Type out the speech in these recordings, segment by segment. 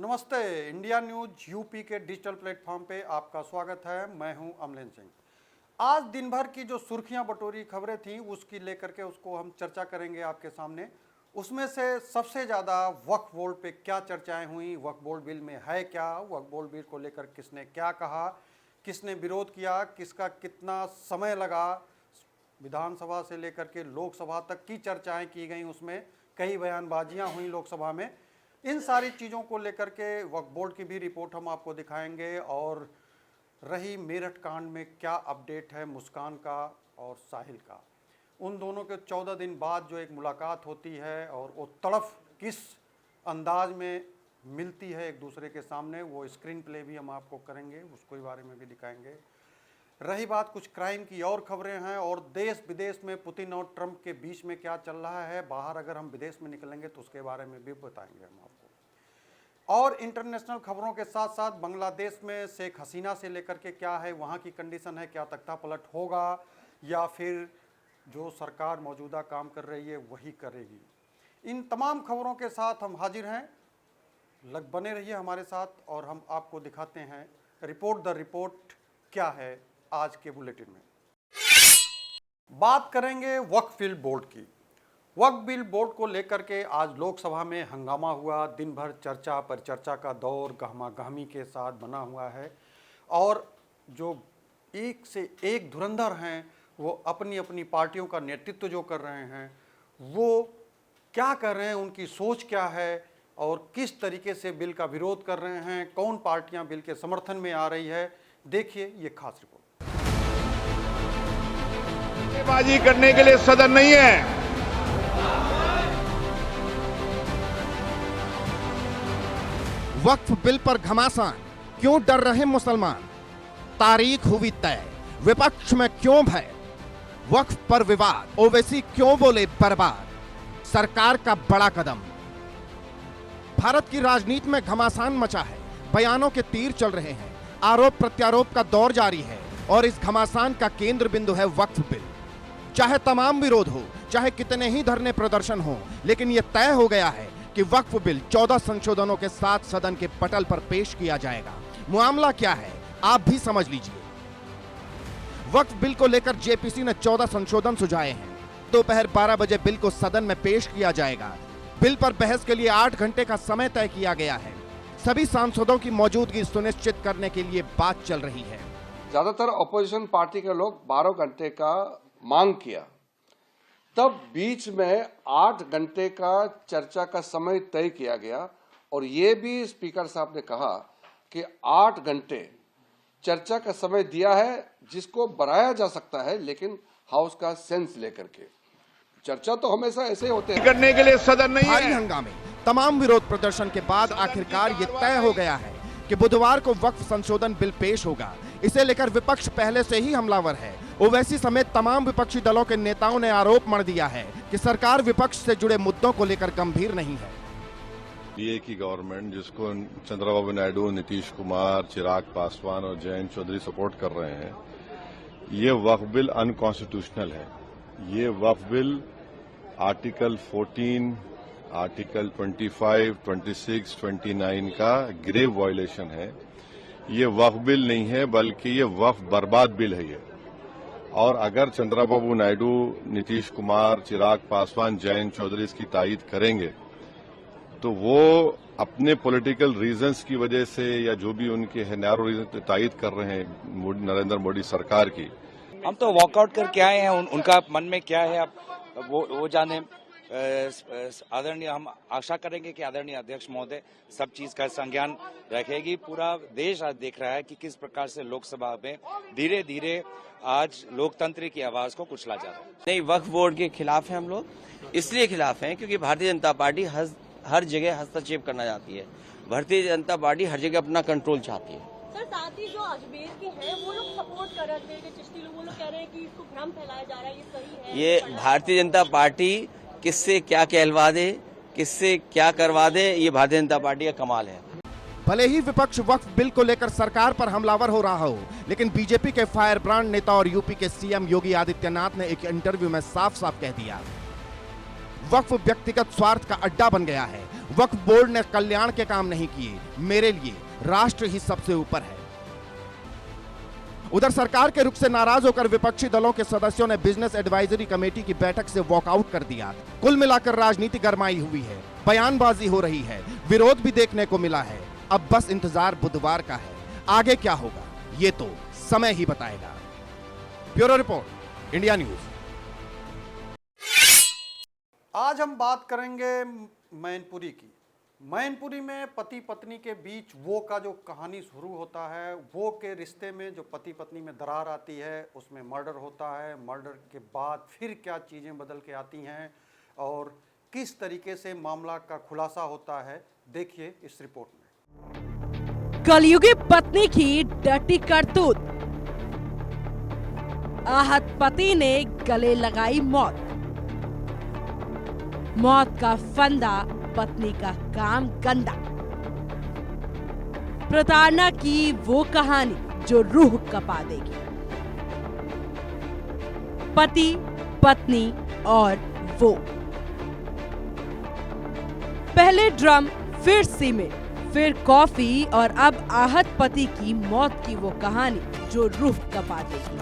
नमस्ते। India news UP के digital platform पे आपका स्वागत है। मैं हूं अमलेन सिंह। आज दिन भर की जो सुर्खियां बटोरी खबरें थी उसकी लेकर के उसको हम चर्चा करेंगे आपके सामने। उसमें से सबसे ज़्यादा वक्फ बोर्ड पे क्या चर्चाएं हुई, वक्फ बोर्ड बिल में है क्या, वक्फ बोर्ड बिल को लेकर किसने क्या कहा, किसने विरोध किया, किसका कितना समय लगा, विधानसभा से लेकर के लोकसभा तक की चर्चाएं की गई, उसमें कई बयानबाजियां हुई लोकसभा में। इन सारी चीज़ों को लेकर के वक्फ बोर्ड की भी रिपोर्ट हम आपको दिखाएंगे। और रही मेरठ कांड में क्या अपडेट है मुस्कान का और साहिल का, उन दोनों के 14 दिन बाद जो एक मुलाकात होती है और वो तड़फ किस अंदाज में मिलती है एक दूसरे के सामने, वो स्क्रीन प्ले भी हम आपको करेंगे, उसके बारे में भी दिखाएंगे। रही बात कुछ क्राइम की और खबरें हैं और देश विदेश में पुतिन और ट्रंप के बीच में क्या चल रहा है, बाहर अगर हम विदेश में निकलेंगे तो उसके बारे में भी बताएंगे हम आपको। और इंटरनेशनल खबरों के साथ साथ बांग्लादेश में शेख हसीना से लेकर के क्या है, वहाँ की कंडीशन है, क्या तख्ता पलट होगा या फिर जो सरकार मौजूदा काम कर रही है वही करेगी। इन तमाम खबरों के साथ हम हाजिर हैं, बने रहिए हमारे साथ और हम आपको दिखाते हैं रिपोर्ट द रिपोर्ट क्या है आज के बुलेटिन में। बात करेंगे वक्फ बिल बोर्ड की। वक्फ बिल बोर्ड को लेकर के आज लोकसभा में हंगामा हुआ। दिन भर चर्चा पर चर्चा का दौर गहमा गहमी के साथ बना हुआ है और जो एक से एक धुरंधर हैं वो अपनी अपनी पार्टियों का नेतृत्व जो कर रहे हैं वो क्या कर रहे हैं, उनकी सोच क्या है और किस तरीके से बिल का विरोध कर रहे हैं, कौन पार्टियां बिल के समर्थन में आ रही है, देखिए ये खास रिपोर्ट। बाजी करने के लिए सदन नहीं है। वक्फ बिल पर घमासान, क्यों डर रहे मुसलमान? तारीख हुई तय, विपक्ष में क्यों भय? वक्फ पर विवाद, ओवैसी क्यों बोले बर्बाद? सरकार का बड़ा कदम। भारत की राजनीति में घमासान मचा है, बयानों के तीर चल रहे हैं, आरोप प्रत्यारोप का दौर जारी है और इस घमासान का केंद्र बिंदु है वक्फ बिल। चाहे तमाम विरोध हो, चाहे कितने ही धरने प्रदर्शन हो, लेकिन यह तय हो गया है कि वक्फ बिल 14 संशोधनों के साथ सदन के पटल पर पेश किया जाएगा। मामला क्या है आप भी समझ लीजिए। वक्फ बिल को लेकर जेपीसी ने 14 संशोधन सुझाए हैं। दोपहर 12 बजे बिल को सदन में पेश किया जाएगा। बिल पर बहस के लिए 8 घंटे का समय तय किया गया है। सभी सांसदों की मौजूदगी सुनिश्चित करने के लिए बात चल रही है। ज्यादातर अपोजिशन पार्टी के लोग 12 घंटे का मांग किया, तब बीच में 8 घंटे का चर्चा का समय तय किया गया और ये भी स्पीकर साहब ने कहा कि 8 घंटे चर्चा का समय दिया है जिसको बढ़ाया जा सकता है, लेकिन हाउस का सेंस लेकर के। चर्चा तो हमेशा ऐसे होते हैं। करने के लिए सदन नहीं है। भारी हंगामे, तमाम विरोध प्रदर्शन के बाद आखिरकार ये तय हो गया है कि बुधवार को वक्फ संशोधन बिल पेश होगा। इसे लेकर विपक्ष पहले से ही हमलावर है। ओवैसी समेत तमाम विपक्षी दलों के नेताओं ने आरोप मढ़ दिया है कि सरकार विपक्ष से जुड़े मुद्दों को लेकर गंभीर नहीं है। एनडीए की गवर्नमेंट, जिसको चंद्रबाबू नायडू, नीतीश कुमार, चिराग पासवान और जयंत चौधरी सपोर्ट कर रहे हैं, ये वक्फ बिल अनकॉन्स्टिट्यूशनल है। ये वक्फ बिल आर्टिकल 14, आर्टिकल 25, 26, 29 का ग्रेव वायलेशन है। ये वक्फ बिल नहीं है बल्कि ये वक्फ बर्बाद बिल है ये। और अगर चंद्रबाबू नायडू, नीतीश कुमार, चिराग पासवान, जयंत चौधरी इसकी तायीद करेंगे तो वो अपने पॉलिटिकल रीजंस की वजह से या जो भी उनके है नैरो रीजन तायीद कर रहे हैं नरेंद्र मोदी सरकार की। हम तो वॉकआउट करके आए हैं, उनका मन में क्या है अब वो जाने। आदरणीय, हम आशा करेंगे कि आदरणीय अध्यक्ष महोदय सब चीज का संज्ञान रखेगी। पूरा देश आज देख रहा है कि किस प्रकार से लोकसभा में धीरे धीरे आज लोकतंत्र की आवाज को कुचला जा रहा है। नहीं, वक्फ बोर्ड के खिलाफ हैं हम लोग। इसलिए खिलाफ हैं क्योंकि भारतीय जनता पार्टी हर जगह हस्तक्षेप करना चाहती है। भारतीय जनता पार्टी हर जगह अपना कंट्रोल चाहती है। सर, साथ ही जो अजमेर के हैं वो लोग सपोर्ट कर रहे थे, चिश्ती लोग, वो लोग कह रहे हैं कि इसको भ्रम फैलाया जा रहा है, ये सही है। ये भारतीय जनता पार्टी किससे क्या कहलवा दे, किससे क्या करवा दे, ये भारतीय जनता पार्टी का कमाल है। भले ही विपक्ष वक्फ बिल को लेकर सरकार पर हमलावर हो रहा हो, लेकिन बीजेपी के फायर ब्रांड नेता और यूपी के सीएम योगी आदित्यनाथ ने एक इंटरव्यू में साफ साफ कह दिया, वक्फ व्यक्तिगत स्वार्थ का अड्डा बन गया है। वक्फ बोर्ड ने कल्याण के काम नहीं किए, मेरे लिए राष्ट्र ही सबसे ऊपर है। उधर सरकार के रुख से नाराज होकर विपक्षी दलों के सदस्यों ने बिजनेस एडवाइजरी कमेटी की बैठक से वॉकआउट कर दिया। कुल मिलाकर राजनीति गरमाई हुई है, बयानबाजी हो रही है, विरोध भी देखने को मिला है। अब बस इंतजार बुधवार का है, आगे क्या होगा ये तो समय ही बताएगा। Bureau report, India news. आज हम बात करेंगे मैनपुरी की। मैनपुरी में पति पत्नी के बीच वो का जो कहानी शुरू होता है, वो के रिश्ते में जो पति पत्नी में दरार आती है, उसमें मर्डर होता है, मर्डर के बाद फिर क्या चीज़ें बदल के आती हैं और किस तरीके से मामला का खुलासा होता है, देखिए इस रिपोर्ट में। कलयुगी पत्नी की डटी करतूत, आहत पति ने गले लगाई मौत। मौत का फंदा, पत्नी का काम गंदा। प्रताड़ना की वो कहानी जो रूह कपा देगी। पति, पत्नी और वो। पहले ड्रम, फिर सीमेंट, फिर कॉफी और अब आहत पति की मौत की वो कहानी जो रूह कपा देगी।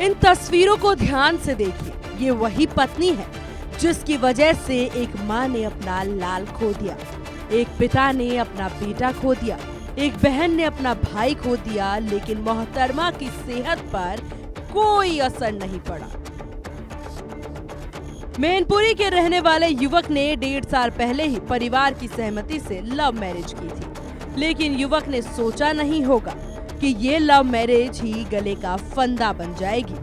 इन तस्वीरों को ध्यान से देखिए, ये वही पत्नी है जिसकी वजह से एक माँ ने अपना लाल खो दिया, एक पिता ने अपना बेटा खो दिया, एक बहन ने अपना भाई खो दिया, लेकिन मोहतरमा की सेहत पर कोई असर नहीं पड़ा। मैनपुरी के रहने वाले युवक ने 1.5 साल पहले ही परिवार की सहमति से लव मैरिज की थी, लेकिन युवक ने सोचा नहीं होगा कि ये लव मैरिज ही गले का फंदा बन जाएगी।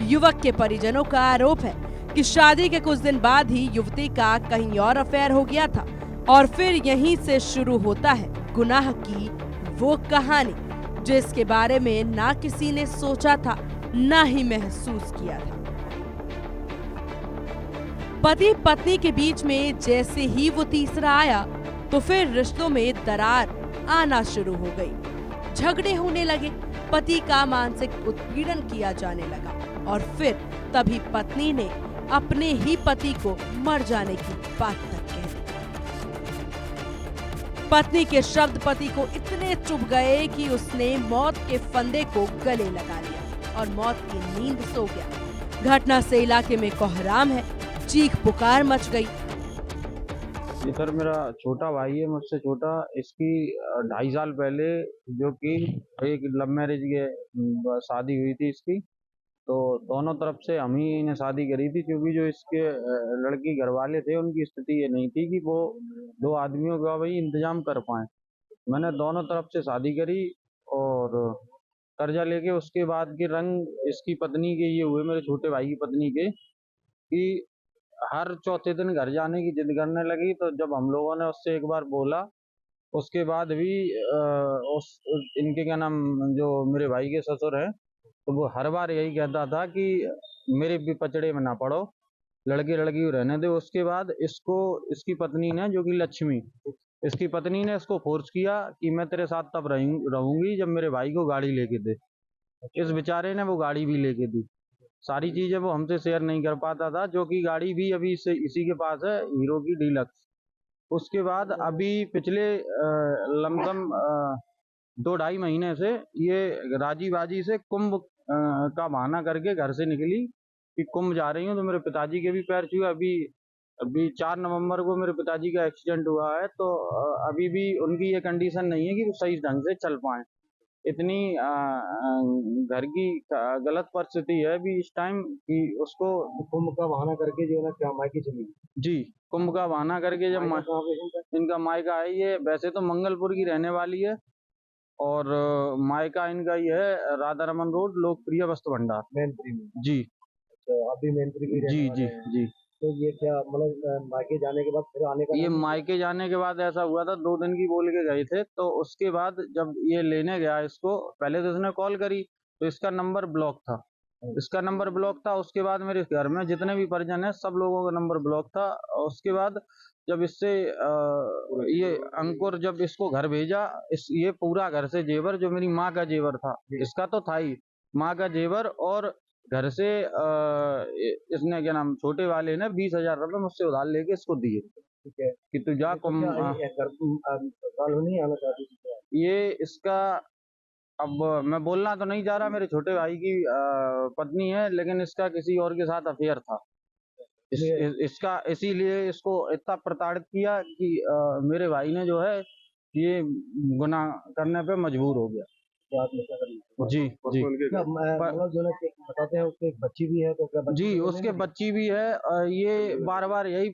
युवक के परिजनों का आरोप है कि शादी के कुछ दिन बाद ही युवती का कहीं और अफेयर हो गया था और फिर यहीं से शुरू होता है गुनाह की वो कहानी, जिसके बारे में ना किसी ने सोचा था, ना ही महसूस किया था। पति पत्नी के बीच में जैसे ही वो तीसरा आया तो फिर रिश्तों में दरार आना शुरू हो गई। झगड़े होने लगे, पति का मानसिक उत्पीड़न किया जाने लगा और फिर तभी पत्नी ने अपने ही पति को मर जाने की बात तक कह दी। पत्नी के शब्द पति को इतने चुभ गए कि उसने मौत के फंदे को गले लगा लिया और मौत की नींद सो गया। घटना से इलाके में कोहराम है, चीख पुकार मच गई। ये सर मेरा छोटा भाई है, मुझसे छोटा। इसकी 2.5 साल पहले जो कि एक लव मैरिज के शादी हुई थी इसकी, तो दोनों तरफ से हम ही ने शादी करी थी, क्योंकि जो इसके लड़की घर वाले थे उनकी स्थिति ये नहीं थी कि वो 2 आदमियों का वही इंतजाम कर पाए। मैंने दोनों तरफ से शादी करी और कर्जा लेके उसके बाद के रंग इसकी पत्नी के ये हुए, मेरे छोटे भाई की पत्नी के, कि हर चौथे दिन घर जाने की जिद करने लगी। तो जब हम लोगों ने उससे एक बार बोला, उसके बाद भी इनके क्या नाम, जो मेरे भाई के ससुर हैं, तो वो हर बार यही कहता था कि मेरे भी पचड़े में ना पड़ो, लड़के लड़की रहने दो। उसके बाद इसकी पत्नी ने, जो कि लक्ष्मी, इसकी पत्नी ने इसको फोर्स किया कि मैं तेरे साथ तब रहूंगी जब मेरे भाई को गाड़ी लेके दे। इस बेचारे ने वो गाड़ी भी लेके दी। सारी चीजें वो हमसे शेयर नहीं कर पाता था, जो कि गाड़ी भी अभी इसी के पास है, हीरो की डीलक्स। उसके बाद अभी पिछले लमसम 2-2.5 महीने से ये राजी बाजी से कुंभ का बहाना करके घर से निकली कि कुंभ जा रही हूँ। तो मेरे पिताजी के भी पैर छुए। अभी 4 नवंबर को मेरे पिताजी का एक्सीडेंट हुआ है, तो अभी भी उनकी ये कंडीशन नहीं है कि वो सही ढंग से चल पाए। इतनी घर की गलत परिस्थिति है अभी इस टाइम कि उसको कुंभ का बहाना करके जो है ना क्या मायके चली। जी, कुंभ का बहाना करके जब इनका मायका है, ये वैसे तो मंगलपुर की रहने वाली है और मायका इनका ये है राधा रमन रोड, लोकप्रिय वस्त्र भंडार, मैनपुरी में। जी अच्छा, अभी मैनपुरी की रहने वाले हैं। जी। तो ये क्या मतलब मायके जाने के बाद फिर आने का? ये मायके जाने के बाद ऐसा हुआ था, 2 दिन की बोल के गए थे। तो उसके बाद जब ये लेने गया इसको, पहले तो इसने कॉल करी तो इसका नंबर ब्लॉक था। उसके बाद मेरे घर में जितने भी परिजन हैं सब लोगों का नंबर ब्लॉक था। और उसके बाद जब इससे ये अंकुर जब इसको घर भेजा, ये पूरा घर से जेवर, जो मेरी माँ का जेवर था, इसका तो था ही, माँ का जेवर, और घर से इसने क्या नाम, छोटे वाले ने 20,000 रुपए मुझसे उधार लेके इसको दिए। ठीक है। कि तू जा तो क्या ये घर ससुराल में नहीं आना चाहती थी क्या? ये इसका अब मैं बोलना तो नहीं चाह रहा, मेरे छोटे भाई की पत्नी है, लेकिन इसका किसी और के साथ अफेयर था। इसका इसीलिए इसको इतना प्रताड़ित किया कि मेरे भाई ने जो है ये गुनाह करने पे मजबूर हो गया। आत्महत्या कर ली? जी जी क्या मतलब जो है कि बताते हैं उसके एक बच्ची भी है, तो क्या बच्ची जी को उसके लेने बच्ची भी है। ये बार बार यही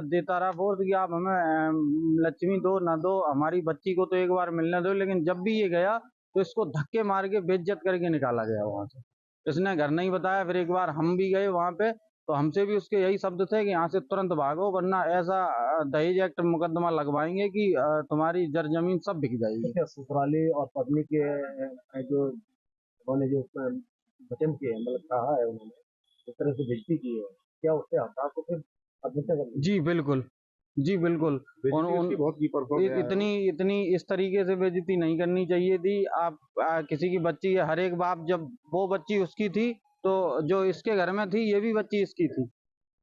देता रहा फोर्स कि आप हमें लक्ष्मी दो ना दो, हमारी बच्ची को तो एक बार मिलने दो। लेकिन जब भी ये गया तो इसको धक्के मार के बेइज्जत करके निकाला गया वहां से। इसने घर नहीं बताया। फिर एक बार हम भी गए वहां पे, तो हमसे भी उसके यही शब्द थे कि यहाँ से तुरंत भागो, वरना ऐसा दहेज एक्ट मुकदमा लगवाएंगे कि तुम्हारी जर जमीन सब बिक जाएगी। क्या ससुराली और पत्नी के जो उन्होंने जो वचन किए हैं, मतलब कहा है उन्होंने, इस तरह से बेइज्जती की है, क्या उससे हटा को फिर आत्महत्या कर ली? जी बिल्कुल, जी बिल्कुल। इतनी इस तरीके से बेइज्जती नहीं करनी चाहिए थी। आप किसी की बच्ची है, हर एक बाप, जब वो बच्ची उसकी थी तो जो इसके घर में थी ये भी बच्ची इसकी थी।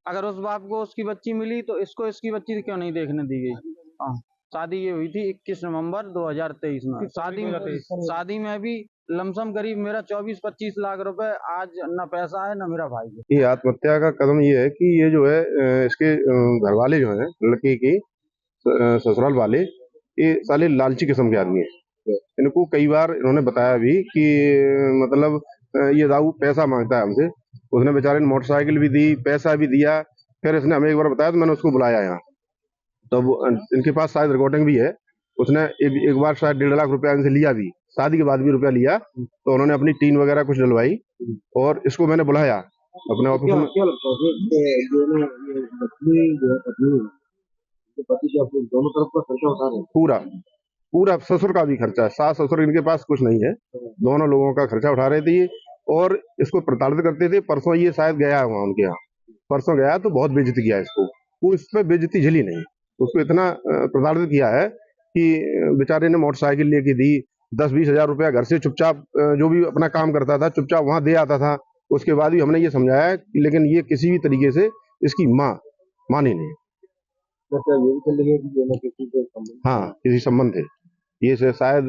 अगर उस बाप को उसकी बच्ची मिली तो इसको इसकी बच्ची क्यों नहीं देखने दी गई? हाँ, शादी ये हुई थी 21 नवंबर 2023 में। शादी में भी लमसम करीब मेरा 24-25 लाख रुपए आज न पैसा है न मेरा भाई है। ये आत्महत्या का कदम ये है कि ये जो है इसके घर वाले जो हैं लड़के की ससुराल वाले, ये साले लालची किस्म के आदमी हैं। इनको कई बार इन्होंने बताया भी कि मतलब ये दाऊ पैसा मांगता है हमसे। उसने बेचारे ने मोटरसाइकिल भी दी, पैसा भी दिया। फिर इसने हमें एक बार बताया तो मैंने उसको बुलाया यहाँ, तब इनके पास शायद रिकॉर्डिंग भी है। उसने एक बार शायद 1.5 लाख रुपया इनसे लिया भी, शादी के बाद भी रुपया लिया। तो उन्होंने अपनी टीन वगैरह कुछ डलवाई और इसको मैंने बुलाया अपने ऑफिस में। क्या लगता है कि पति के अपने दोनों तरफ का खर्चा उठा रहे हैं? पूरा ससुर का भी खर्चा है, सास ससुर इनके पास कुछ नहीं है, दोनों लोगों का खर्चा उठा रहे थे और इसको प्रताड़ित करते थे। परसों ये शायद गया है वहां उनके यहाँ, परसों गया तो बहुत बेइज्जती किया इसको। वो इस पे बेइज्जती झेली नहीं, उसको इतना प्रताड़ित किया है कि बेचारे ने मोटरसाइकिल लेके दी, 10-20 हजार रुपया घर से चुपचाप, जो भी अपना काम करता था चुपचाप वहां दे आता था। उसके बाद भी हमने ये समझाया, लेकिन ये किसी भी तरीके से इसकी मानी नहीं। हाँ, किसी संबंध थे ये से शायद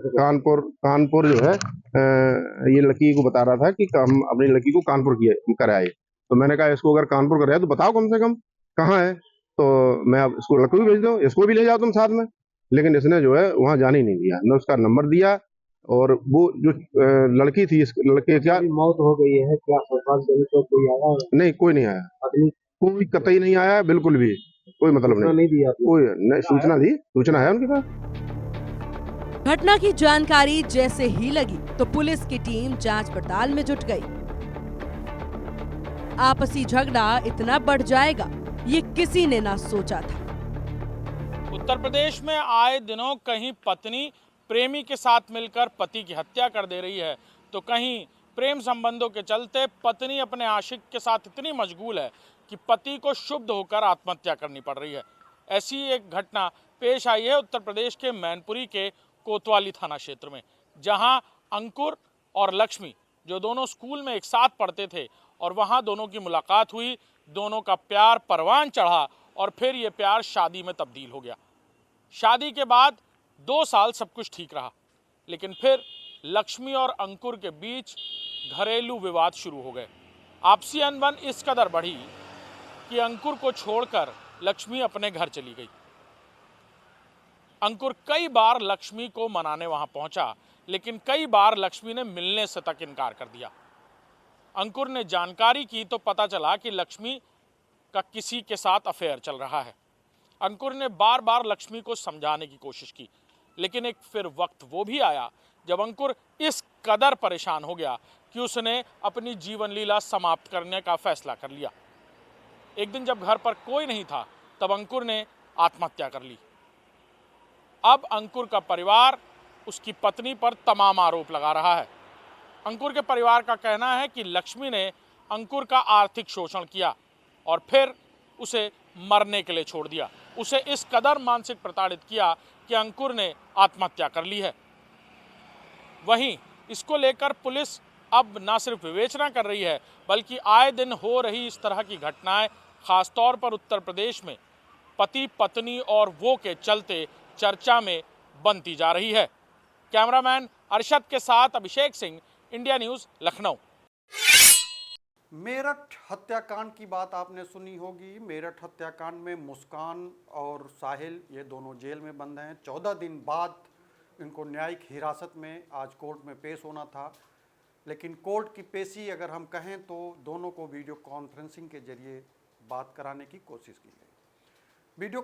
कानपुर जो है, ये लड़की को बता रहा था कि हम अपनी लड़की को कानपुर कराए। तो मैंने कहा इसको अगर कानपुर कराया तो बताओ कम से कम कहाँ है, तो मैं अब इसको लड़की भेज दो, इसको भी ले जाओ तुम साथ में। लेकिन इसने जो है वहां जाने ही नहीं दिया, न उसका नंबर दिया। और वो जो लड़की थी, इस लड़के क्या मौत हो गई है, क्या कोई आया? नहीं, कोई नहीं आया, कोई कतई नहीं आया, बिल्कुल भी कोई मतलब नहीं दिया, कोई सूचना है उनके पास। घटना की जानकारी जैसे ही लगी तो पुलिस की टीम जांच पड़ताल में जुट गई। आपसी झगड़ा इतना बढ़ जाएगा ये किसी ने ना सोचा था। उत्तर प्रदेश में आए दिनों कहीं पत्नी प्रेमी के साथ मिलकर पति की हत्या कर दे रही है, तो कहीं प्रेम संबंधों के चलते पत्नी अपने आशिक के साथ इतनी मशगूल है कि पति को क्षुब्ध होकर आत्महत्या करनी पड़ रही है। ऐसी एक घटना पेश आई है उत्तर प्रदेश के मैनपुरी के कोतवाली थाना क्षेत्र में, जहां अंकुर और लक्ष्मी जो दोनों स्कूल में एक साथ पढ़ते थे और वहां दोनों की मुलाकात हुई, दोनों का प्यार परवान चढ़ा और फिर ये प्यार शादी में तब्दील हो गया। शादी के बाद 2 साल सब कुछ ठीक रहा, लेकिन फिर लक्ष्मी और अंकुर के बीच घरेलू विवाद शुरू हो गए। आपसी अनबन इस कदर बढ़ी कि अंकुर को छोड़कर लक्ष्मी अपने घर चली गई। अंकुर कई बार लक्ष्मी को मनाने वहां पहुंचा, लेकिन कई बार लक्ष्मी ने मिलने से तक इनकार कर दिया। अंकुर ने जानकारी की तो पता चला कि लक्ष्मी का किसी के साथ अफेयर चल रहा है। अंकुर ने बार बार लक्ष्मी को समझाने की कोशिश की, लेकिन एक फिर वक्त वो भी आया जब अंकुर इस कदर परेशान हो गया कि उसने अपनी जीवन लीला समाप्त करने का फैसला कर लिया। एक दिन जब घर पर कोई नहीं था, तब अंकुर ने आत्महत्या कर ली। अब अंकुर का परिवार उसकी पत्नी पर तमाम आरोप लगा रहा है। अंकुर के परिवार का कहना है कि लक्ष्मी ने अंकुर का आर्थिक शोषण किया और फिर उसे मरने के लिए छोड़ दिया। उसे इस कदर मानसिक प्रताड़ित किया कि अंकुर ने आत्महत्या कर ली है। वहीं इसको लेकर पुलिस अब न सिर्फ विवेचना कर रही है, बल्कि आए दिन हो रही इस तरह की घटनाएं, खासतौर पर उत्तर प्रदेश में पति पत्नी और वो के चलते चर्चा में बनती जा रही है। कैमरामैन अरशद के साथ अभिषेक सिंह, इंडिया न्यूज़, लखनऊ। मेरठ हत्याकांड की बात आपने सुनी होगी। मेरठ हत्याकांड में मुस्कान और साहिल ये दोनों जेल में बंद हैं। 14 दिन बाद इनको न्यायिक हिरासत में आज कोर्ट में पेश होना था, लेकिन कोर्ट की पेशी अगर हम कहें तो दोनों को वीडियो कॉन्फ्रेंसिंग के जरिए बात कराने की कोशिश की गई। वीडियो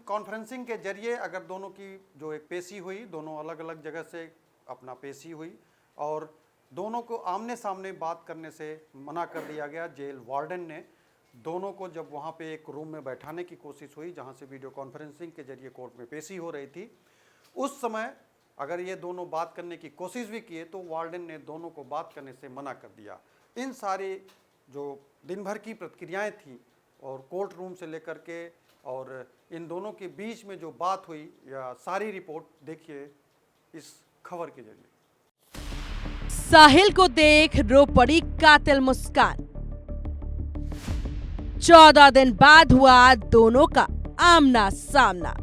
कॉन्फ्रेंसिंग के जरिए अगर दोनों की जो एक पेशी हुई, दोनों अलग अलग जगह से अपना पेशी हुई और दोनों को आमने सामने बात करने से मना कर दिया गया। जेल वार्डन ने दोनों को जब वहाँ पे एक रूम में बैठाने की कोशिश हुई जहाँ से वीडियो कॉन्फ्रेंसिंग के जरिए कोर्ट में पेशी हो रही थी, उस समय अगर ये दोनों बात करने की कोशिश भी किए तो वार्डन ने दोनों को बात करने से मना कर दिया। इन सारे जो दिन भर की प्रतिक्रियाएँ थीं और कोर्ट रूम से लेकर के और इन दोनों के बीच में जो बात हुई, या सारी रिपोर्ट देखिए इस खबर के जरिए। साहिल को देख रो पड़ी कातिल मुस्कान। 14 दिन बाद हुआ दोनों का आमना सामना।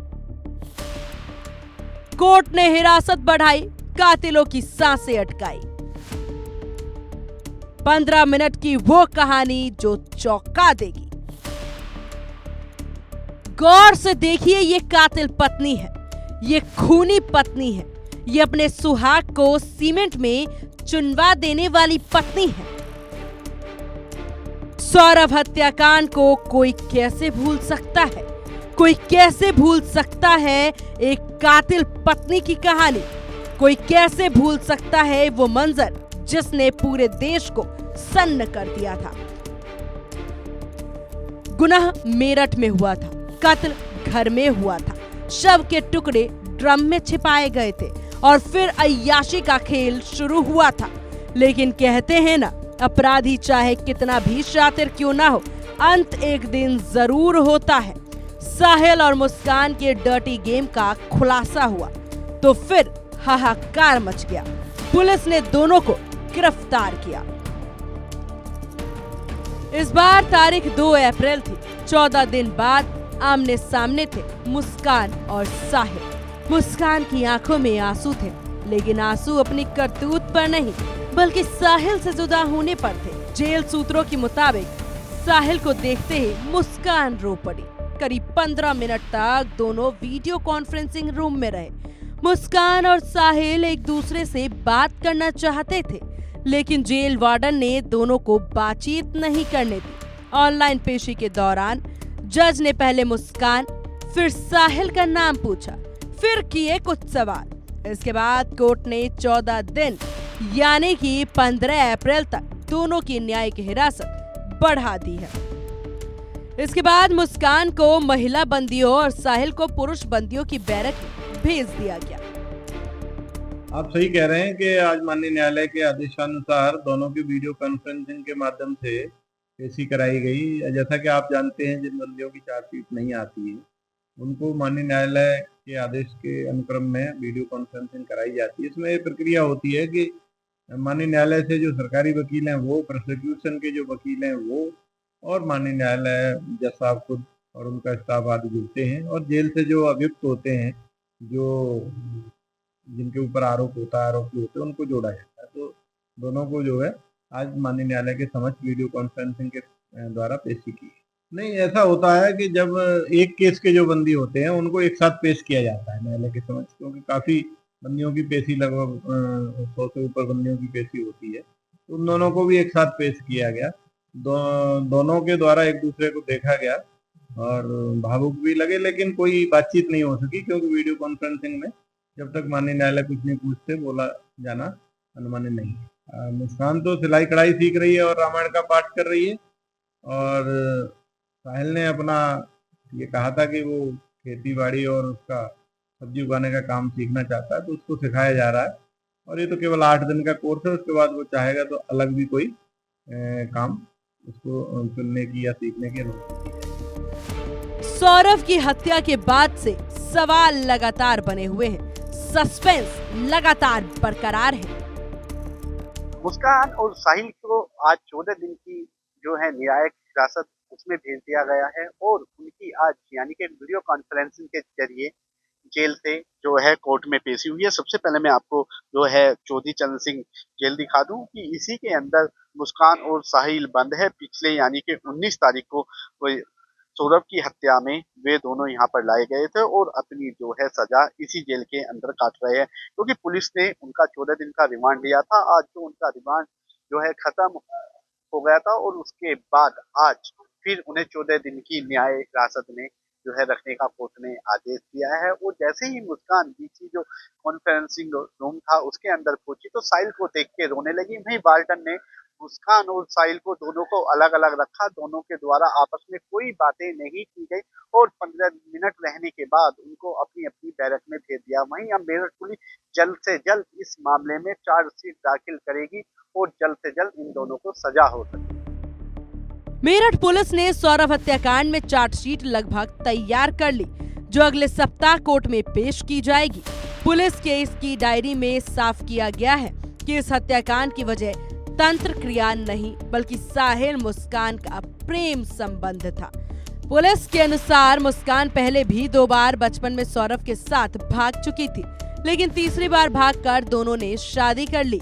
कोर्ट ने हिरासत बढ़ाई, कातिलों की सांसें अटकाई। 15 मिनट की वो कहानी जो चौंका देगी। गौर से देखिए, ये कातिल पत्नी है, ये खूनी पत्नी है, ये अपने सुहाग को सीमेंट में चुनवा देने वाली पत्नी है। सौरभ हत्याकांड को कोई कैसे भूल सकता है? कोई कैसे भूल सकता है एक कातिल पत्नी की कहानी? कोई कैसे भूल सकता है वो मंजर जिसने पूरे देश को सन्न कर दिया था? गुनाह मेरठ में हुआ था, कत्ल घर में हुआ था, शव के टुकड़े ड्रम में छिपाए गए थे और फिर अय्याशी का खेल शुरू हुआ था। लेकिन कहते हैं ना, अपराधी चाहे कितना भी शातिर क्यों ना हो, अंत एक दिन जरूर होता है। साहिल और मुस्कान के डर्टी गेम का खुलासा हुआ तो फिर हाहाकार मच गया। पुलिस ने दोनों को गिरफ्तार किया। इस बार तारीख 2 अप्रैल थी। 14 दिन बाद आमने सामने थे मुस्कान और साहिल। मुस्कान की आंखों में आंसू थे, लेकिन आंसू अपनी करतूत पर नहीं बल्कि साहिल से जुदा होने पर थे। जेल सूत्रों के मुताबिक साहिल को देखते ही मुस्कान रो पड़ी। करीब 15 मिनट तक दोनों वीडियो कॉन्फ्रेंसिंग रूम में रहे। मुस्कान और साहिल एक दूसरे से बात करना चाहते थे, लेकिन जेल वार्डन ने दोनों को बातचीत नहीं करने दी। ऑनलाइन पेशी के दौरान जज ने पहले मुस्कान फिर साहिल का नाम पूछा, फिर किए कुछ सवाल। इसके बाद कोर्ट ने 14 दिन यानी कि 15 अप्रैल तक दोनों की न्यायिक हिरासत बढ़ा दी है। इसके बाद मुस्कान को महिला बंदियों और साहिल को पुरुष बंदियों की बैरक में भेज दिया गया। आप सही कह रहे हैं कि आज माननीय न्यायालय के आदेशानुसार दोनों की वीडियो कॉन्फ्रेंसिंग के माध्यम से पेशी कराई गई। जैसा कि आप जानते हैं, जिन बंदियों की चार्जशीट नहीं आती है उनको माननीय न्यायालय के आदेश के अनुक्रम में वीडियो कॉन्फ्रेंसिंग कराई जाती है। इसमें प्रक्रिया होती है कि माननीय न्यायालय से जो सरकारी वकील हैं वो, प्रोसिक्यूशन के जो वकील हैं वो, और माननीय न्यायालय जज साहब खुद और उनका स्टाफ आदि जुड़ते हैं, और जेल से जो अभियुक्त होते हैं, जो जिनके ऊपर आरोप होता है, आरोपी होते हैं, उनको जोड़ा जाता है। तो दोनों को जो है आज माननीय न्यायालय के समक्ष वीडियो कॉन्फ्रेंसिंग के द्वारा पेशी की। नहीं, ऐसा होता है कि जब एक केस के जो बंदी होते हैं उनको एक साथ पेश किया जाता है न्यायालय के समक्ष, क्योंकि काफ़ी बंदियों की पेशी, लगभग 100 से ऊपर बंदियों की पेशी होती है। तो उन दोनों को भी एक साथ पेश किया गया। दोनों के द्वारा एक दूसरे को देखा गया और भावुक भी लगे, लेकिन कोई बातचीत नहीं हो सकी, क्योंकि वीडियो कॉन्फ्रेंसिंग में जब तक माननीय न्यायालय कुछ नहीं पूछते बोला जाना अनुमानित नहीं है। मुस्कान तो सिलाई कढ़ाई सीख रही है और रामायण का पाठ कर रही है, और साहिल ने अपना ये कहा था कि वो खेती बाड़ी और उसका सब्जी उगाने का काम सीखना चाहता है, तो उसको सिखाया जा रहा है। और ये तो केवल 8 दिन का कोर्स है, उसके बाद वो चाहेगा तो अलग भी कोई काम उसको चुनने की या सीखने की अनुमति है। सौरभ की हत्या के बाद से सवाल लगातार बने हुए हैं, सस्पेंस लगातार बरकरार है। मुस्कान और साहिल को आज 14 दिन की जो है न्यायिक हिरासत उसमें भेज दिया गया है और उनकी आज यानी कि वीडियो कॉन्फ्रेंसिंग के जरिए जेल से जो है कोर्ट में पेशी हुई है। सबसे पहले मैं आपको जो है चौधरी चरण सिंह जेल दिखा दूं कि इसी के अंदर मुस्कान और साहिल बंद है। पिछले यानी कि 19 तारीख को सौरभ की हत्या में वे दोनों यहाँ पर लाए गए थे और अपनी जो है सजा इसी जेल के अंदर काट रहे हैं, क्योंकि पुलिस ने उनका 14 दिन का रिमांड लिया था। आज जो उनका रिमांड जो है खत्म हो गया था और उसके बाद आज फिर उन्हें 14 दिन की न्याय हिरासत में जो है रखने का कोर्ट ने आदेश दिया है। और जैसे ही मुस्कान बीच जो कॉन्फ्रेंसिंग रूम था उसके अंदर पहुंची तो साहिल को देख के रोने लगी। वहीं वार्डन ने मुस्कान और साहिल को दोनों को अलग अलग रखा। दोनों के द्वारा आपस में कोई बातें नहीं की गई और 15 मिनट रहने के बाद उनको अपनी अपनी बैरक में भेज दिया। वहीं अब मेरठ पुलिस जल्द से जल्द इस मामले में चार्जशीट दाखिल करेगी और जल्द से जल्द इन दोनों को सजा हो सके। मेरठ पुलिस ने सौरभ हत्याकांड में चार्जशीट लगभग तैयार कर ली, जो अगले सप्ताह कोर्ट में पेश की जाएगी। पुलिस के इसकी डायरी में साफ किया गया है कि इस हत्याकांड की वजह तंत्र क्रिया नहीं बल्कि साहिल मुस्कान का प्रेम संबंध था। पुलिस के अनुसार मुस्कान पहले भी 2 बार बचपन में सौरभ के साथ भाग चुकी थी, लेकिन तीसरी बार भागकर दोनों ने शादी कर ली।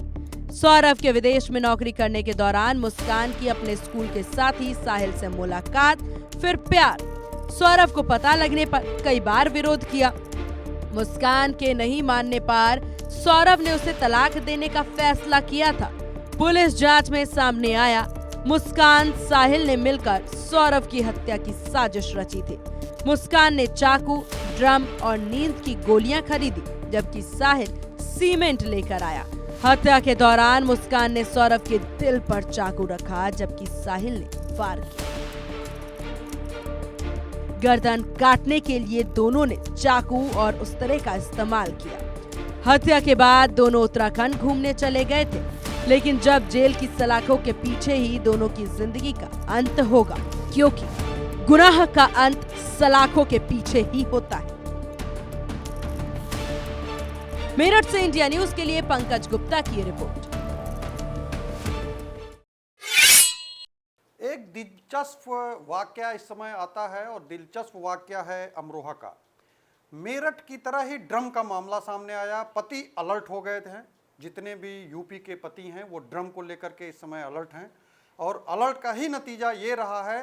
सौरभ के विदेश में नौकरी करने के दौरान मुस्कान की अपने स्कूल के साथी साहिल से मुलाकात, फिर प्यार। सौरभ को पता लगने पर कई बार विरोध किया। मुस्कान के नहीं मानने पर सौरभ ने उसे तलाक देने का फैसला किया था। पुलिस जांच में सामने आया, मुस्कान साहिल ने मिलकर सौरभ की हत्या की साजिश रची थी। मुस्कान ने चाकू, ड्रम और नींद की गोलियां खरीदी, जबकि साहिल सीमेंट लेकर आया। हत्या के दौरान मुस्कान ने सौरभ के दिल पर चाकू रखा, जबकि साहिल ने वार किया। गर्दन काटने के लिए दोनों ने चाकू और उस तरह का इस्तेमाल किया। हत्या के बाद दोनों उत्तराखंड घूमने चले गए थे, लेकिन जब जेल की सलाखों के पीछे ही दोनों की जिंदगी का अंत होगा, क्योंकि गुनाह का अंत सलाखों के पीछे ही होता है। मेरठ से इंडिया न्यूज के लिए पंकज गुप्ता की रिपोर्ट। एक दिलचस्प वाकया इस समय आता है और दिलचस्प वाकया है अमरोहा का। मेरठ की तरह ही ड्रम का मामला सामने आया। पति अलर्ट हो गए थे। जितने भी यूपी के पति हैं वो ड्रम को लेकर के इस समय अलर्ट हैं और अलर्ट का ही नतीजा ये रहा है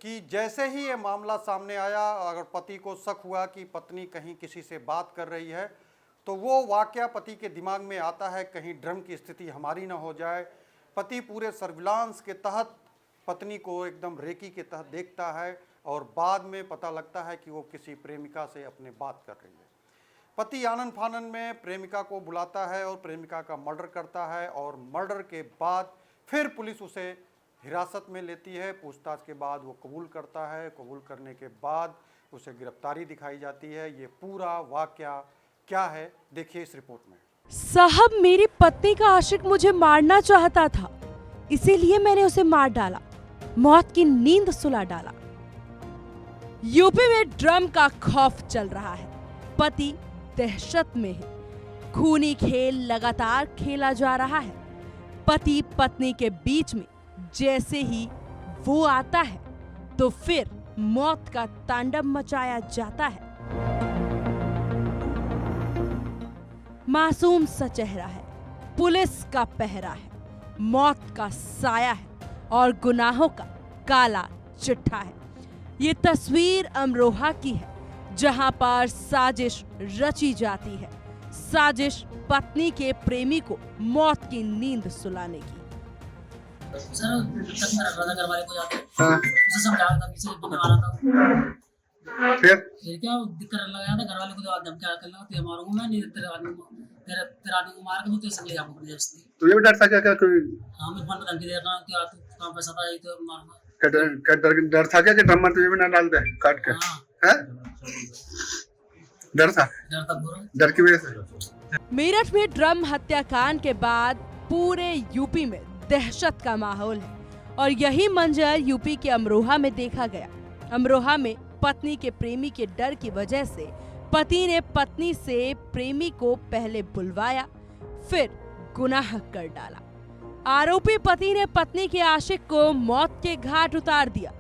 कि जैसे ही ये मामला सामने आया, अगर पति को शक हुआ कि पत्नी कहीं किसी से बात कर रही है तो वो वाकया पति के दिमाग में आता है, कहीं ड्रम की स्थिति हमारी ना हो जाए। पति पूरे सर्विलांस के तहत पत्नी को एकदम रेकी के तहत देखता है और बाद में पता लगता है कि वो किसी प्रेमिका से अपने बात कर रही है। पति आनन फानन में प्रेमिका को बुलाता है और प्रेमिका का मर्डर करता है और मर्डर के बाद फिर पुलिस उसे हिरासत में लेती है। पूछताछ के बाद वो कबूल करता है। कबूल करने के बाद उसे गिरफ्तारी दिखाई जाती है। ये पूरा वाकया क्या है देखिए इस रिपोर्ट में। साहब, मेरी पत्नी का आशिक मुझे मारना चाहता था, इसीलिए मैंने उसे मार डाला, मौत की नींद सुला डाला। यूपी में ड्रम का खौफ चल रहा है। पति दहशत में है। खूनी खेल लगातार खेला जा रहा है। पति पत्नी के बीच में जैसे ही वो आता है तो फिर मौत का तांडव मचाया जाता है। मासूम सा चेहरा है, पुलिस का पहरा है, मौत का साया है और गुनाहों का काला चिट्ठा है। ये तस्वीर अमरोहा की है, जहां पर साजिश रची जाती है। साजिश पत्नी के प्रेमी को मौत की नींद सुलाने की। सर घर वाले को जाते उसे समझाया था, पीछे बिकने वाला था। फिर क्या दिक्कत लगाया था, घर वाले को धमकी कर लगा, तेरे मारूंगा मैं, नहीं तेरे आदमी को मार के मुझे संग ले जाऊंगा जबरदस्ती। तुझे भी डर था क्या कोई? हां, मैं फोन पे धमकी दे रहा हूं कि तू काम पैसा पाए तो मारूंगा। डर था क्या कि ड्रम तुझे भी ना डाल दे काट के? हैं? डर था पूरा, डर की वजह से। मेरठ में ड्रम हत्याकांड के बाद पूरे यूपी में दहशत का माहौल है और यही मंजर यूपी के अमरोहा में देखा गया। अमरोहा में पत्नी के प्रेमी के डर की वजह से पति ने पत्नी से प्रेमी को पहले बुलवाया, फिर गुनाह कर डाला। आरोपी पति ने पत्नी के आशिक को मौत के घाट उतार दिया।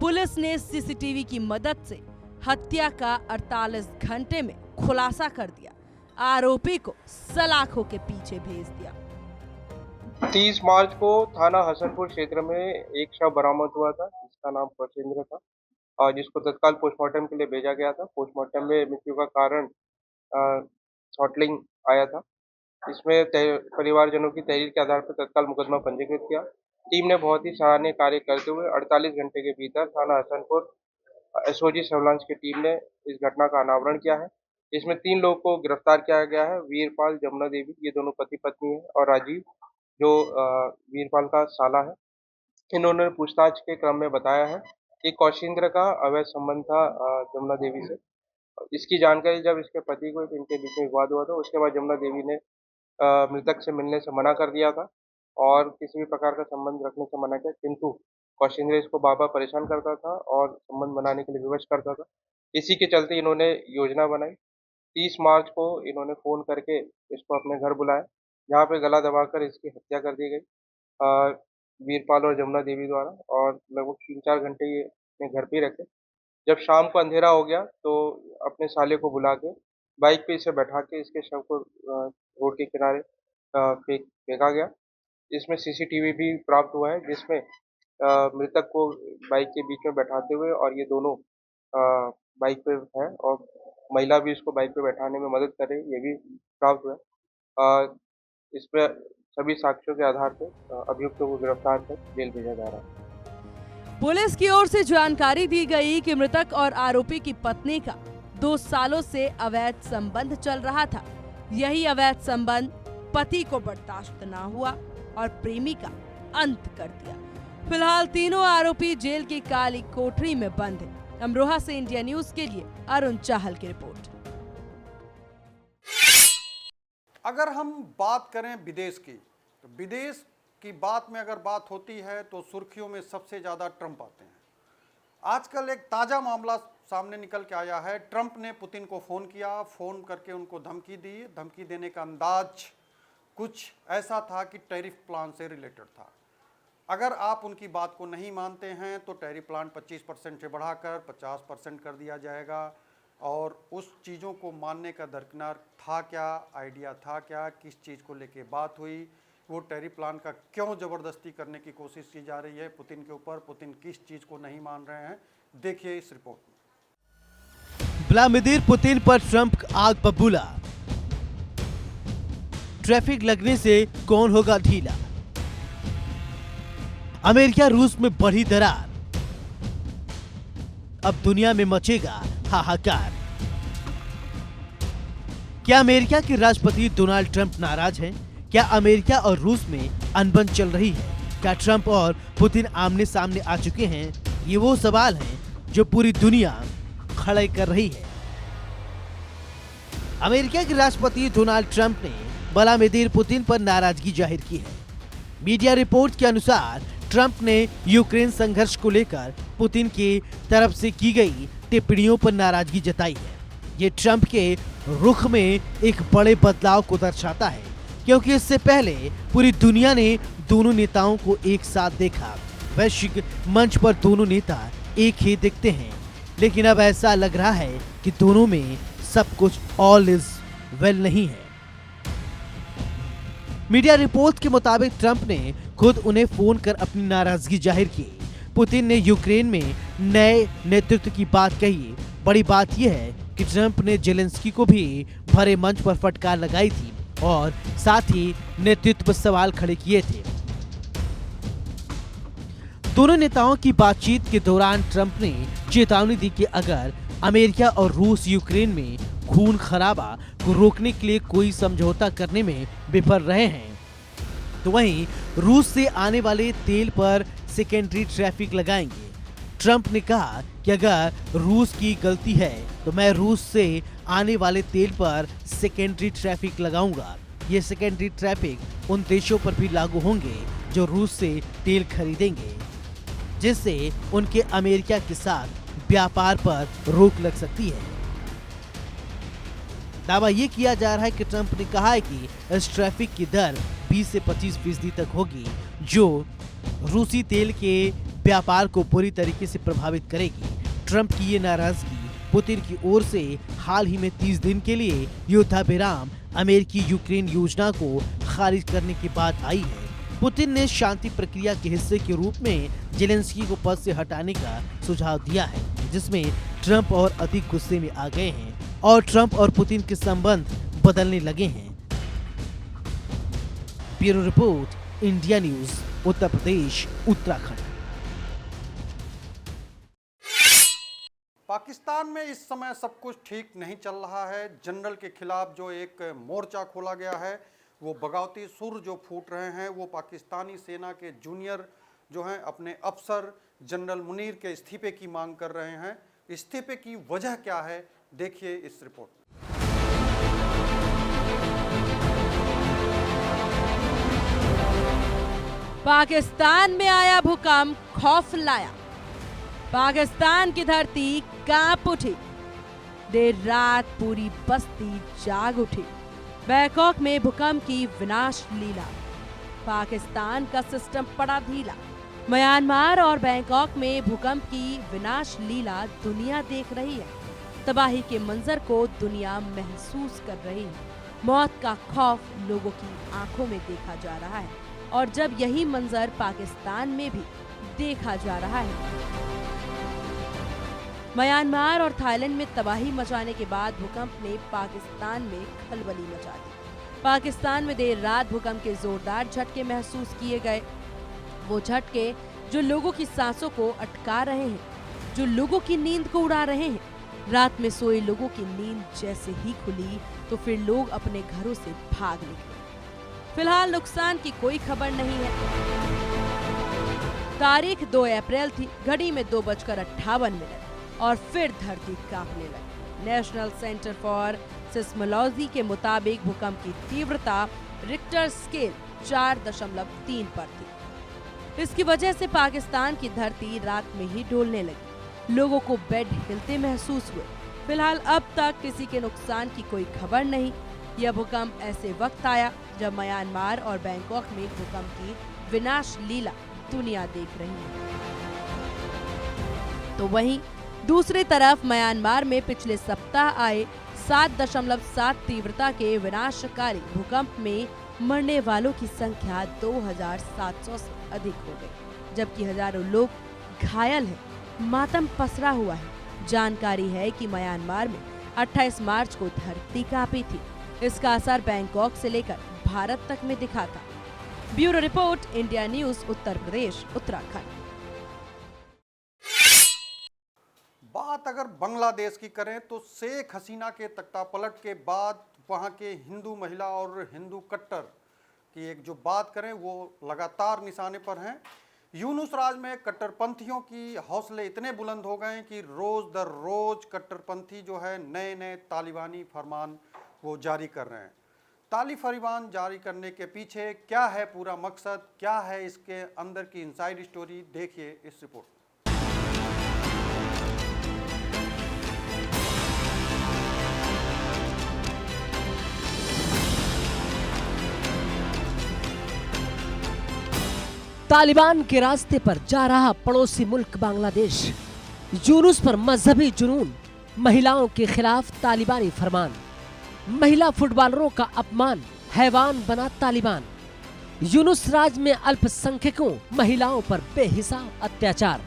पुलिस ने सीसीटीवी की मदद से हत्या का 48 घंटे में खुलासा कर दिया। आरोपी को सलाखों के पीछे भेज दिया। 30 मार्च को थाना हसनपुर क्षेत्र में एक शव बरामद हुआ था, जिसका नाम कौशिंद्र था और जिसको तत्काल पोस्टमार्टम के लिए भेजा गया था। पोस्टमार्टम में मृत्यु का कारण थ्रॉटलिंग आया था। इसमें परिवारजनों की तहरीर के आधार पर तत्काल मुकदमा पंजीकृत किया। टीम ने बहुत ही सराहनीय कार्य करते हुए 48 घंटे के भीतर थाना हसनपुर एसओजी सर्विलांस की टीम ने इस घटना का अनावरण किया है। इसमें 3 लोगों को गिरफ्तार किया गया है। वीरपाल, जमुना देवी, ये दोनों पति पत्नी है, और राजीव जो वीरपाल का साला है। इन्होंने पूछताछ के क्रम में बताया है कि कौशिंद्र का अवैध संबंध था जमुना देवी से। इसकी जानकारी जब इसके पति को इनके बीच में विवाद हुआ था, उसके बाद जमुना देवी ने मृतक से मिलने से मना कर दिया था और किसी भी प्रकार का संबंध रखने से मना किया, किंतु कौशिंद्र इसको बार-बार परेशान करता था और संबंध बनाने के लिए विवश करता था। इसी के चलते इन्होंने योजना बनाई। 30 मार्च को इन्होंने फोन करके इसको अपने घर बुलाया, जहाँ पे गला दबाकर इसकी हत्या कर दी गई वीरपाल और जमुना देवी द्वारा, और लगभग 3-4 घंटे ये अपने घर पे ही रखे। जब शाम को अंधेरा हो गया तो अपने साले को बुला के बाइक पे इसे बैठा के इसके शव को रोड के किनारे फेंका गया। इसमें सीसीटीवी भी प्राप्त हुआ है, जिसमें मृतक को बाइक के बीच में बैठाते हुए और ये दोनों बाइक पे है और महिला भी इसको बाइक पे बैठाने में मदद कर रही, ये भी प्राप्त हुआ। इसमें सभी साक्ष्यों के आधार पर अभियुक्तों को गिरफ्तार कर जेल भेजा जा रहा है। पुलिस की ओर से जानकारी दी गई कि मृतक और आरोपी की पत्नी का 2 सालों से अवैध संबंध चल रहा था। यही अवैध संबंध पति को बर्दाश्त न हुआ और प्रेमी का अंत कर दिया। फिलहाल तीनों आरोपी जेल की काली कोठरी में बंद हैं। अमरोहा से इंडिया न्यूज के लिए अरुण चाहल की रिपोर्ट। अगर हम बात करें विदेश की, तो विदेश की बात में अगर बात होती है तो सुर्खियों में सबसे ज़्यादा ट्रंप आते हैं। आजकल एक ताज़ा मामला सामने निकल के आया है। ट्रंप ने पुतिन को फ़ोन किया, फ़ोन करके उनको धमकी दी। धमकी देने का अंदाज कुछ ऐसा था कि टैरिफ प्लान से रिलेटेड था। अगर आप उनकी बात को नहीं मानते हैं तो टैरिफ प्लान 25% से बढ़ाकर 50% कर दिया जाएगा। और उस चीज़ों को मानने का दरकिनार था क्या, आइडिया था क्या, किस चीज़ को लेके बात हुई, वो टैरिफ प्लान का क्यों ज़बरदस्ती करने की कोशिश की जा रही है पुतिन के ऊपर, पुतिन किस चीज़ को नहीं मान रहे हैं, देखिए इस रिपोर्ट में। व्लादिमीर पुतिन पर ट्रंप आग बबूला। ट्रैफिक लगने से कौन होगा ढीला। अमेरिका रूस में बढ़ी दरार, अब दुनिया में मचेगा हाहाकार। क्या अमेरिका के राष्ट्रपति डोनाल्ड ट्रंप नाराज हैं? क्या अमेरिका और रूस में अनबन चल रही है? क्या ट्रंप और पुतिन आमने सामने आ चुके हैं? ये वो सवाल हैं जो पूरी दुनिया खड़े कर रही है। अमेरिका के राष्ट्रपति डोनाल्ड ट्रंप ने व्लादिमीर पुतिन पर नाराजगी जाहिर की है। मीडिया रिपोर्ट के अनुसार ट्रंप ने यूक्रेन संघर्ष को लेकर पुतिन की तरफ से की गई टिप्पणियों पर नाराजगी जताई है। ये ट्रंप के रुख में एक बड़े बदलाव को दर्शाता है, क्योंकि इससे पहले पूरी दुनिया ने दोनों नेताओं को एक साथ देखा। वैश्विक मंच पर दोनों नेता एक ही दिखते हैं, लेकिन अब ऐसा लग रहा है कि दोनों में सब कुछ ऑल इज वेल नहीं है। मीडिया रिपोर्ट के मुताबिक ट्रंप ने खुद उन्हें फोन कर अपनी नाराजगी जाहिर की। पुतिन ने यूक्रेन में नए नेतृत्व की बात कही। बड़ी बात यह है कि ट्रंप ने जेलेंस्की को भी भरे मंच पर फटकार लगाई थी और साथ ही नेतृत्व पर सवाल खड़े किए थे। दोनों नेताओं की बातचीत के दौरान ट्रंप ने चेतावनी दी कि अगर अमेरिका और रूस यूक्रेन में खून खराबा को रोकने के लिए कोई समझौता करने में विफल रहे हैं, तो वहीं रूस से आने वाले तेल पर सेकेंडरी टैरिफ लगाएंगे। ट्रंप ने कहा कि अगर रूस की गलती है तो मैं रूस से आने वाले तेल पर सेकेंडरी टैरिफ लगाऊंगा। ये सेकेंडरी टैरिफ उन देशों पर भी लागू होंगे जो रूस से तेल खरीदेंगे, जिससे उनके अमेरिका के साथ व्यापार पर रोक लग सकती है। दावा ये किया जा रहा है कि ट्रंप ने कहा है कि इस टैरिफ की दर 20 से 25% तक होगी, जो रूसी तेल के व्यापार को बुरी तरीके से प्रभावित करेगी। ट्रंप की ये नाराजगी पुतिन की ओर से हाल ही में 30 दिन के लिए युद्धविराम अमेरिकी यूक्रेन योजना को खारिज करने के बाद आई है। पुतिन ने शांति प्रक्रिया के हिस्से के रूप में जेलेंस्की को पद से हटाने का सुझाव दिया है, जिसमें ट्रंप और अधिक गुस्से में आ गए हैं और ट्रंप और पुतिन के संबंध बदलने लगे हैं। Bureau report, India news, Uttar Pradesh, Uttarakhand. Pakistan में इस समय सब कुछ ठीक नहीं चल रहा है। जनरल के खिलाफ जो एक मोर्चा खोला गया है, वो बगावती सुर जो फूट रहे हैं, वो पाकिस्तानी सेना के जूनियर जो हैं अपने अफसर जनरल मुनीर के इस्तीफे की मांग कर रहे हैं। इस्तीफे की वजह क्या है, देखिए इस रिपोर्ट में। पाकिस्तान में आया भूकंप, खौफ लाया। पाकिस्तान की धरती कांप उठी। देर रात पूरी बस्ती जाग उठी। बैंकॉक में भूकंप की विनाश लीला। पाकिस्तान का सिस्टम पड़ा ढीला। म्यांमार और बैंकॉक में भूकंप की विनाश लीला दुनिया देख रही है। तबाही के मंजर को दुनिया महसूस कर रही है। मौत का खौफ लोगों की आंखों में देखा जा रहा है और जब यही मंजर पाकिस्तान में भी देखा जा रहा है। म्यांमार और थाईलैंड में तबाही मचाने के बाद भूकंप ने पाकिस्तान में खलबली मचा दी। पाकिस्तान में देर रात भूकंप के जोरदार झटके महसूस किए गए। वो झटके जो लोगों की सांसों को अटका रहे हैं, जो लोगों की नींद को उड़ा रहे हैं। रात में सोए लोगों की नींद जैसे ही खुली तो फिर लोग अपने घरों से भाग निकले। फिलहाल नुकसान की कोई खबर नहीं है। तारीख 2 अप्रैल थी। घड़ी में 2:58 और फिर धरती कांपने लगी। नेशनल सेंटर फॉर सिस्मोलॉजी के मुताबिक भूकंप की तीव्रता रिक्टर स्केल 4.3 पर थी। इसकी वजह से पाकिस्तान की धरती रात में ही डोलने लगी। लोगों को बेड हिलते महसूस हुए। फिलहाल अब तक किसी के नुकसान की कोई खबर नहीं। यह भूकंप ऐसे वक्त आया जब म्यांमार और बैंकॉक में भूकंप की विनाश लीला दुनिया देख रही है। तो वहीं दूसरी तरफ म्यांमार में पिछले सप्ताह आए 7.7 तीव्रता के विनाशकारी भूकंप में मरने वालों की संख्या 2700 से अधिक हो गई, जबकि हजारों लोग घायल हैं। मातम पसरा हुआ है। जानकारी है कि म्यांमार में 28 मार्च को धरती कांपी थी। इसका असर बैंकॉक से लेकर भारत तक में दिखा था। Bureau report, India news, Uttar Pradesh, Uttarakhand. बात अगर बांग्लादेश की करें तो शेख हसीना के तख्तापलट के बाद वहां के हिंदू महिला और हिंदू कट्टर की एक जो बात करें वो लगातार निशाने पर हैं। यूनुस राज में कट्टरपंथियों की हौसले इतने बुलंद हो गए कि रोज़ दर रोज़ कट्टरपंथी जो है नए नए तालिबानी फरमान वो जारी कर रहे हैं। फरमान जारी करने के पीछे क्या है पूरा मकसद, क्या है इसके अंदर की इनसाइड स्टोरी, देखिए इस रिपोर्ट। तालिबान के रास्ते पर जा रहा पड़ोसी मुल्क बांग्लादेश। यूनुस पर मजहबी जुनून, महिलाओं के खिलाफ तालिबानी फरमान, महिला फुटबॉलरों का अपमान, हैवान बना तालिबान। यूनुस राज में अल्पसंख्यकों, महिलाओं पर बेहिसाब अत्याचार।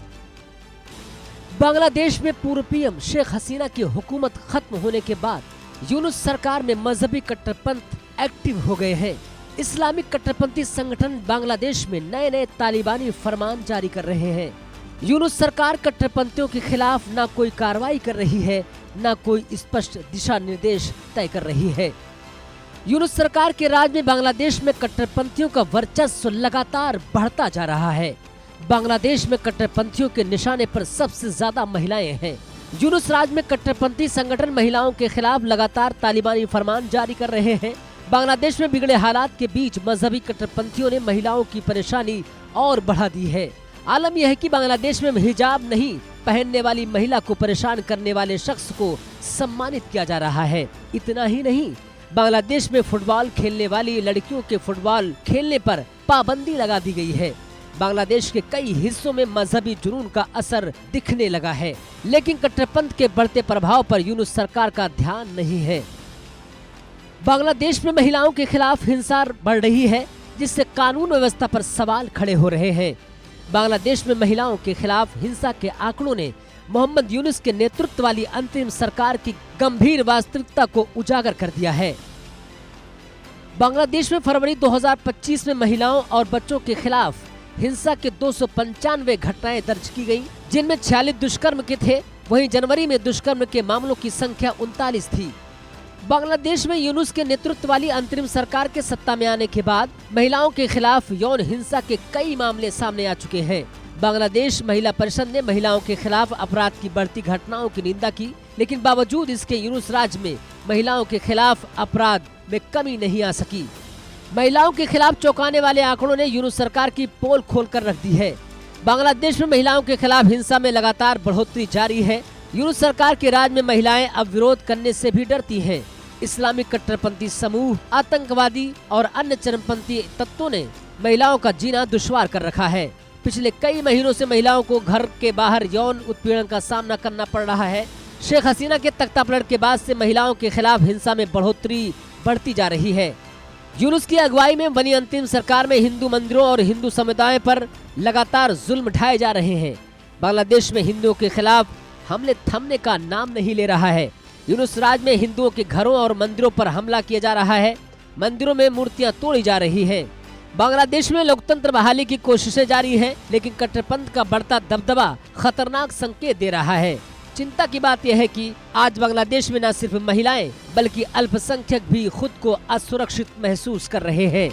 बांग्लादेश में पूर्व पीएम शेख हसीना की हुकूमत खत्म होने के बाद यूनुस सरकार में मजहबी कट्टरपंथ एक्टिव हो गए हैं। इस्लामिक कट्टरपंथी संगठन बांग्लादेश में नए नए तालिबानी फरमान जारी कर रहे हैं। यूनुस सरकार कट्टरपंथियों के खिलाफ न कोई कार्रवाई कर रही है, न कोई स्पष्ट दिशा निर्देश तय कर रही है। यूनुस सरकार के राज में बांग्लादेश में कट्टरपंथियों का वर्चस्व लगातार बढ़ता जा रहा है। बांग्लादेश में कट्टरपंथियों के निशाने पर सबसे ज्यादा महिलाएं हैं। यूनुस राज में कट्टरपंथी संगठन महिलाओं के खिलाफ लगातार तालिबानी फरमान जारी कर रहे हैं। बांग्लादेश में बिगड़े हालात के बीच मजहबी कट्टरपंथियों ने महिलाओं की परेशानी और बढ़ा दी है। आलम यह है कि बांग्लादेश में हिजाब नहीं पहनने वाली महिला को परेशान करने वाले शख्स को सम्मानित किया जा रहा है। इतना ही नहीं, बांग्लादेश में फुटबॉल खेलने वाली लड़कियों के फुटबॉल खेलने पर पाबंदी लगा दी गई है। बांग्लादेश के कई हिस्सों में मजहबी जुनून का असर दिखने लगा है, लेकिन कट्टरपंथ के बढ़ते प्रभाव पर यूनुस सरकार का ध्यान नहीं है। बांग्लादेश में महिलाओं के खिलाफ हिंसा बढ़ रही है, जिससे कानून व्यवस्था पर सवाल खड़े हो रहे हैं। बांग्लादेश में महिलाओं के खिलाफ हिंसा के आंकड़ों ने मोहम्मद यूनुस के नेतृत्व वाली अंतरिम सरकार की गंभीर वास्तविकता को उजागर कर दिया है। बांग्लादेश में फरवरी 2025 में महिलाओं और बच्चों के खिलाफ हिंसा के 295 घटनाएं दर्ज की गईं, जिनमें 46 दुष्कर्म के थे। वहीं जनवरी में दुष्कर्म के मामलों की संख्या 39 थी। बांग्लादेश में यूनुस के नेतृत्व वाली अंतरिम सरकार के सत्ता में आने के बाद महिलाओं के खिलाफ यौन हिंसा के कई मामले सामने आ चुके हैं। बांग्लादेश महिला परिषद ने महिलाओं के खिलाफ अपराध की बढ़ती घटनाओं की निंदा की, लेकिन बावजूद इसके यूनुस राज में महिलाओं के खिलाफ अपराध में कमी नहीं आ सकी। महिलाओं के खिलाफ चौंकाने वाले आंकड़ों ने यूनुस सरकार की पोल खोलकर रख दी है। बांग्लादेश में महिलाओं के खिलाफ हिंसा में लगातार बढ़ोतरी जारी है। यूनुस सरकार के राज में महिलाएं अब विरोध करने से भी डरती हैं। इस्लामिक कट्टरपंथी समूह, आतंकवादी और अन्य चरमपंथी तत्वों ने महिलाओं का जीना दुश्वार कर रखा है। पिछले कई महीनों से महिलाओं को घर के बाहर यौन उत्पीड़न का सामना करना पड़ रहा है। शेख हसीना के तख्तापलट के बाद से महिलाओं के खिलाफ हिंसा में बढ़ोतरी बढ़ती जा रही है। यूनुस की अगुवाई में बनी अंतिम सरकार में हिंदू मंदिरों और हिंदू समुदाय पर लगातार जुल्म ढाए जा रहे हैं। बांग्लादेश में हिंदुओं के खिलाफ हमले थमने का नाम नहीं ले रहा है। यूनुस राज में हिंदुओं के घरों और मंदिरों पर हमला किया जा रहा है। मंदिरों में मूर्तियां तोड़ी जा रही हैं। बांग्लादेश में लोकतंत्र बहाली की कोशिशें जारी हैं, लेकिन कट्टरपंथ का बढ़ता दबदबा खतरनाक संकेत दे रहा है। चिंता की बात यह है कि आज बांग्लादेश में न सिर्फ महिलाएं बल्कि अल्पसंख्यक भी खुद को असुरक्षित महसूस कर रहे हैं।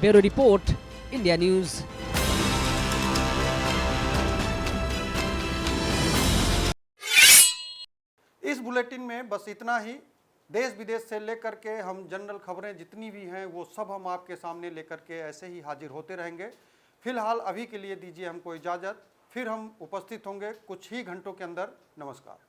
Bureau report, India news. इस बुलेटिन में बस इतना ही। देश विदेश से लेकर के हम जनरल खबरें जितनी भी हैं वो सब हम आपके सामने लेकर के ऐसे ही हाजिर होते रहेंगे। फिलहाल अभी के लिए दीजिए हमको इजाज़त, फिर हम उपस्थित होंगे कुछ ही घंटों के अंदर। नमस्कार।